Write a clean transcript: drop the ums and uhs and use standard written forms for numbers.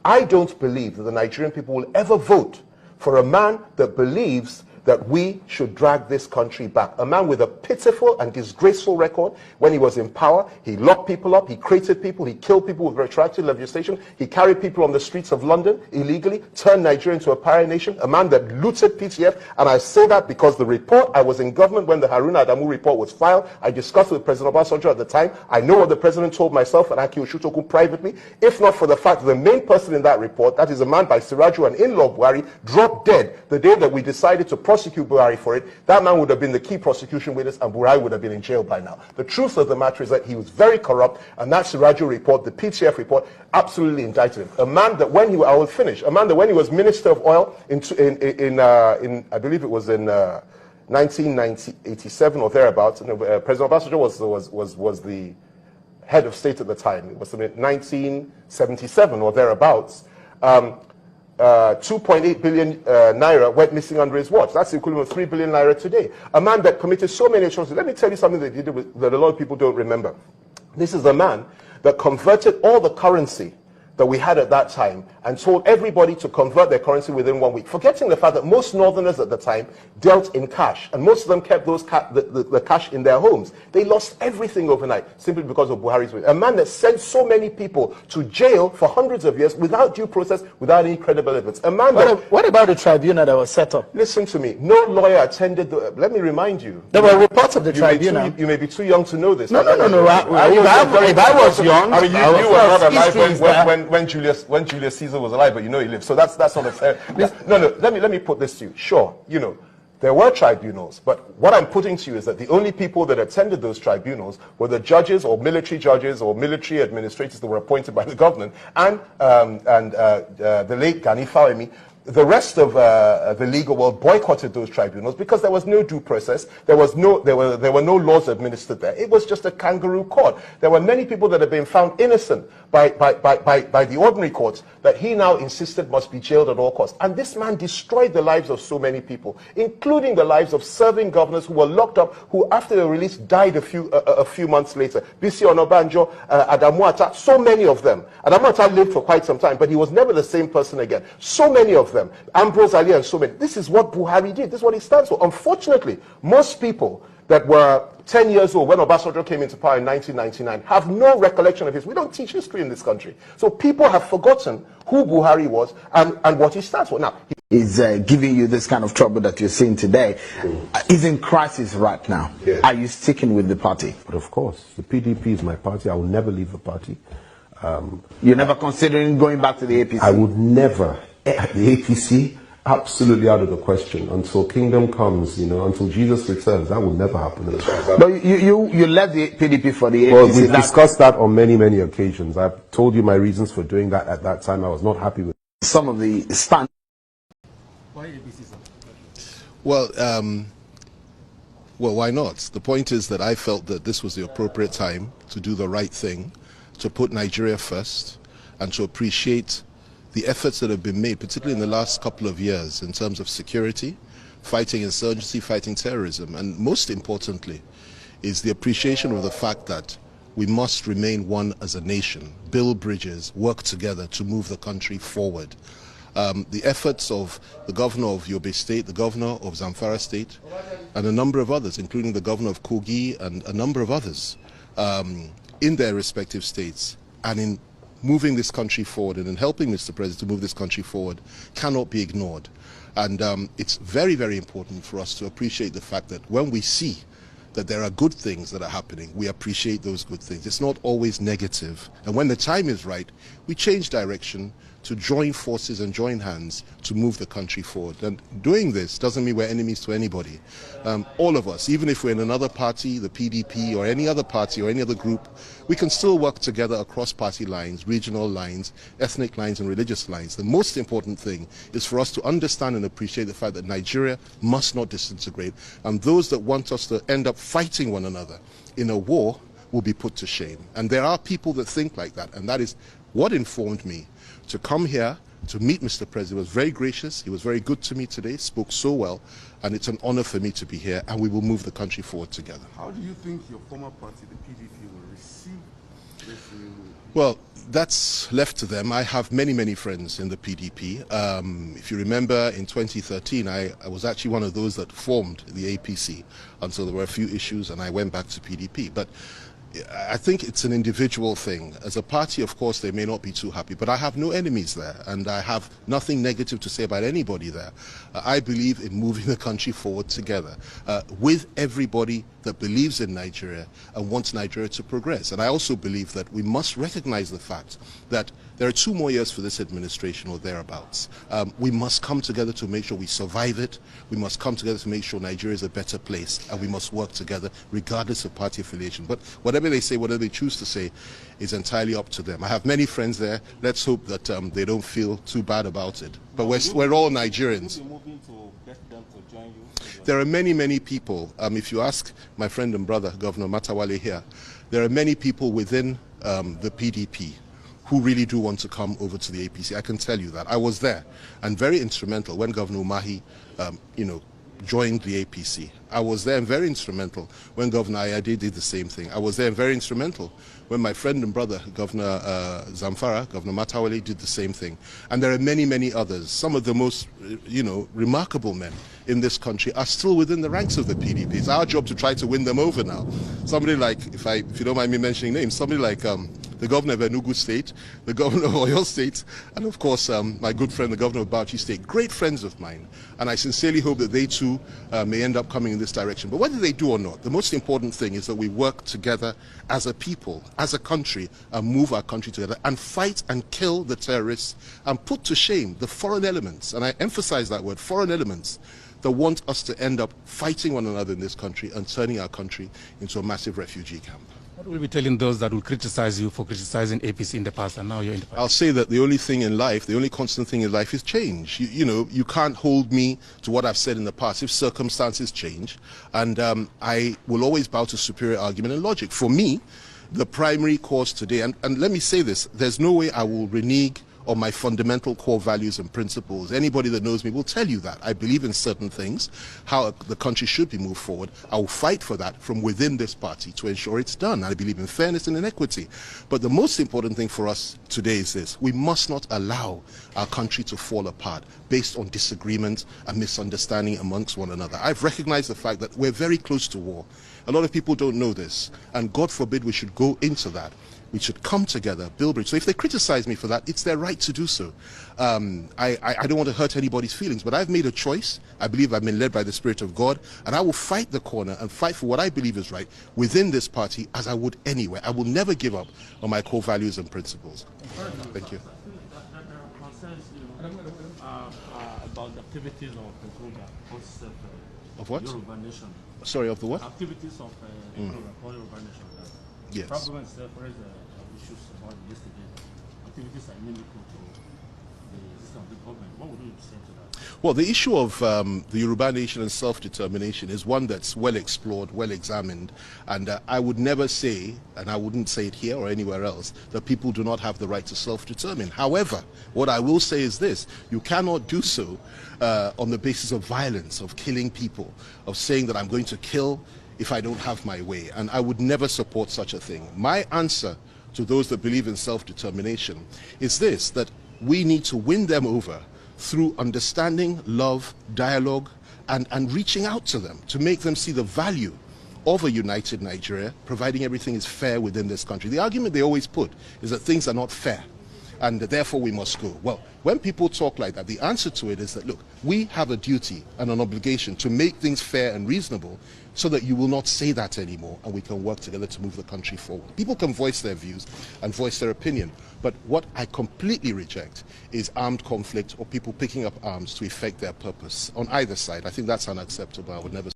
I don't believe that the Nigerian people will ever vote for a man that believes that we should drag this country back. A man with a pitiful and disgraceful record. When he was in power, he locked people up, he created people, he killed people with retroactive legislation, he carried people on the streets of London illegally, turned Nigeria into a pariah nation, a man that looted PTF, and I say that because the report, I was in government when the Haruna Adamu report was filed, I discussed with President Obasanjo at the time, I know what the president told myself and Aki Oshutoku privately, if not for the fact that the main person in that report, that is a man by Siraju, an in-law Buhari, dropped dead the day that we decided to prosecute Buhari for it. That man would have been the key prosecution witness and Buhari would have been in jail by now. The truth of the matter is that he was very corrupt, and that Siraju report, the PTF report, absolutely indicted him. A man that when he, I will finish, a man that when he was Minister of Oil in I believe it was in 1987 or thereabouts, President Obasanjo was the head of state at the time. It was 1977 or thereabouts. 2.8 billion naira went missing under his watch. That's the equivalent of 3 billion naira today. A man that committed so many atrocities. Let me tell you something that he did that a lot of people don't remember. This is the man that converted all the currency that we had at that time and told everybody to convert their currency within 1 week, forgetting the fact that most northerners at the time dealt in cash, and most of them kept those the cash in their homes. They lost everything overnight simply because of Buhari's way. A man that sent so many people to jail for hundreds of years without due process, without any credible evidence. A man what about the tribunal that was set up? Listen to me. No lawyer attended the... Let me remind you. There were reports of the tribunal. You may be too young to know this. No. If I was young... I mean, you were not alive when Julius Caesar was alive, but you know he lived. So that's not a fair... No, let me put this to you. Sure, you know, there were tribunals, but what I'm putting to you is that the only people that attended those tribunals were the judges or military administrators that were appointed by the government and the late Gani Fawemi. The rest of the legal world boycotted those tribunals because there was no due process. There were no laws administered there. It was just a kangaroo court. There were many people that had been found innocent by the ordinary courts that he now insisted must be jailed at all costs. And this man destroyed the lives of so many people, including the lives of serving governors who were locked up, who after their release died a few months later. Bisi Onabanjo, Adamu Ata, so many of them. Adamu Ata lived for quite some time, but he was never the same person again. So many of them. Ambrose Ali and so many. This is what Buhari did. This is what he stands for. Unfortunately, most people that were 10 years old when Obasanjo came into power in 1999 have no recollection of his. We don't teach history in this country. So people have forgotten who Buhari was and what he stands for. Now, is giving you this kind of trouble that you're seeing today. Is in crisis right now. Yes. Are you sticking with the party? But of course, the PDP is my party. I will never leave the party. You're never considering going back to the APC? I would never. The APC, absolutely out of the question. Until kingdom comes, you know, until Jesus returns, that will never happen. But you left the PDP for the APC. Well, we've discussed that on many, many occasions. I've told you my reasons for doing that at that time. I was not happy with some of the stand. Why APC, sir? Well, why not? The point is that I felt that this was the appropriate time to do the right thing, to put Nigeria first, and to appreciate the efforts that have been made, particularly in the last couple of years, in terms of security, fighting insurgency, fighting terrorism, and most importantly is the appreciation of the fact that we must remain one as a nation, build bridges, work together to move the country forward. The efforts of the governor of Yobe State, the governor of Zamfara State, and a number of others, including the governor of Kogi and a number of others, in their respective states, and in moving this country forward and in helping Mr. President to move this country forward cannot be ignored. And it's very, very important for us to appreciate the fact that when we see that there are good things that are happening, we appreciate those good things. It's not always negative. And when the time is right, we change direction to join forces and join hands to move the country forward. And doing this doesn't mean we're enemies to anybody. All of us, even if we're in another party, the PDP or any other party or any other group, we can still work together across party lines, regional lines, ethnic lines and religious lines. The most important thing is for us to understand and appreciate the fact that Nigeria must not disintegrate, and those that want us to end up fighting one another in a war will be put to shame. And there are people that think like that, and that is what informed me to come here to meet Mr. President. He was very gracious, he was very good to me today, spoke so well, and it's an honor for me to be here, and we will move the country forward together. How do you think your former party, the PDP, will receive Well, that's left to them. I have many, many friends in the PDP. If you remember, in 2013, I was actually one of those that formed the APC until there were a few issues and I went back to PDP. But I think it's an individual thing. As a party, of course, they may not be too happy, but I have no enemies there, and I have nothing negative to say about anybody there. I believe in moving the country forward together with everybody that believes in Nigeria and wants Nigeria to progress. And I also believe that we must recognize the fact that there are 2 more years for this administration or thereabouts. We must come together to make sure we survive it. We must come together to make sure Nigeria is a better place, and we must work together regardless of party affiliation. But whatever they say, whatever they choose to say, is entirely up to them. I have many friends there. Let's hope that they don't feel too bad about it. But we're all Nigerians. There are many, many people. If you ask my friend and brother, Governor Matawale here, there are many people within the PDP who really do want to come over to the APC. I can tell you that. I was there and very instrumental when Governor Umahi, joined the APC. I was there and very instrumental when Governor Ayade did the same thing. I was there and very instrumental when my friend and brother, Governor Zamfara, Governor Matawale, did the same thing. And there are many, many others. Some of the most, remarkable men in this country are still within the ranks of the PDP. It's our job to try to win them over now. Somebody like, if you don't mind me mentioning names, somebody like the governor of Enugu State, the governor of Oyo State, and of course my good friend, the governor of Bauchi State, great friends of mine. And I sincerely hope that they too may end up coming in this direction. But whether they do or not, the most important thing is that we work together as a people, as a country, and move our country together and fight and kill the terrorists and put to shame the foreign elements, and I emphasize that word, foreign elements, that want us to end up fighting one another in this country and turning our country into a massive refugee camp. What will you be telling those that will criticize you for criticizing APC in the past and now you're in the past? I'll say that the only thing in life, the only constant thing in life is change. You can't hold me to what I've said in the past if circumstances change. And I will always bow to superior argument and logic. For me, the primary cause today, and let me say this, there's no way I will renege on my fundamental core values and principles. Anybody that knows me will tell you that. I believe in certain things, how the country should be moved forward. I will fight for that from within this party to ensure it's done. I believe in fairness and in equity. But the most important thing for us today is this. We must not allow our country to fall apart based on disagreement and misunderstanding amongst one another. I've recognized the fact that we're very close to war. A lot of people don't know this, and God forbid we should go into that. We should come together, build bridge. So if they criticize me for that, it's their right to do so. I don't want to hurt anybody's feelings, but I've made a choice. I believe I've been led by the Spirit of God, and I will fight the corner and fight for what I believe is right within this party as I would anywhere. I will never give up on my core values and principles. Thank you. About the activities of the program, of what? Yoruba Nation. Sorry, of the what? Activities of the program, Yoruba Nation. Yes. Problems raised issues about yesterday. Activities are inimical to the system of the government. What would you say to that? Well, the issue of the Yoruba Nation and self-determination is one that's well explored, well examined, and I would never say, and I wouldn't say it here or anywhere else, that people do not have the right to self-determine. However, what I will say is this: you cannot do so on the basis of violence, of killing people, of saying that I'm going to kill if I don't have my way, and I would never support such a thing. My answer to those that believe in self-determination is this: that we need to win them over through understanding, love, dialogue, and reaching out to them to make them see the value of a united Nigeria, providing everything is fair within this country. The argument they always put is that things are not fair, and therefore we must go. Well, when people talk like that, the answer to it is that, look, we have a duty and an obligation to make things fair and reasonable so that you will not say that anymore, and we can work together to move the country forward. People can voice their views and voice their opinion, but what I completely reject is armed conflict or people picking up arms to effect their purpose on either side. I think that's unacceptable. I would never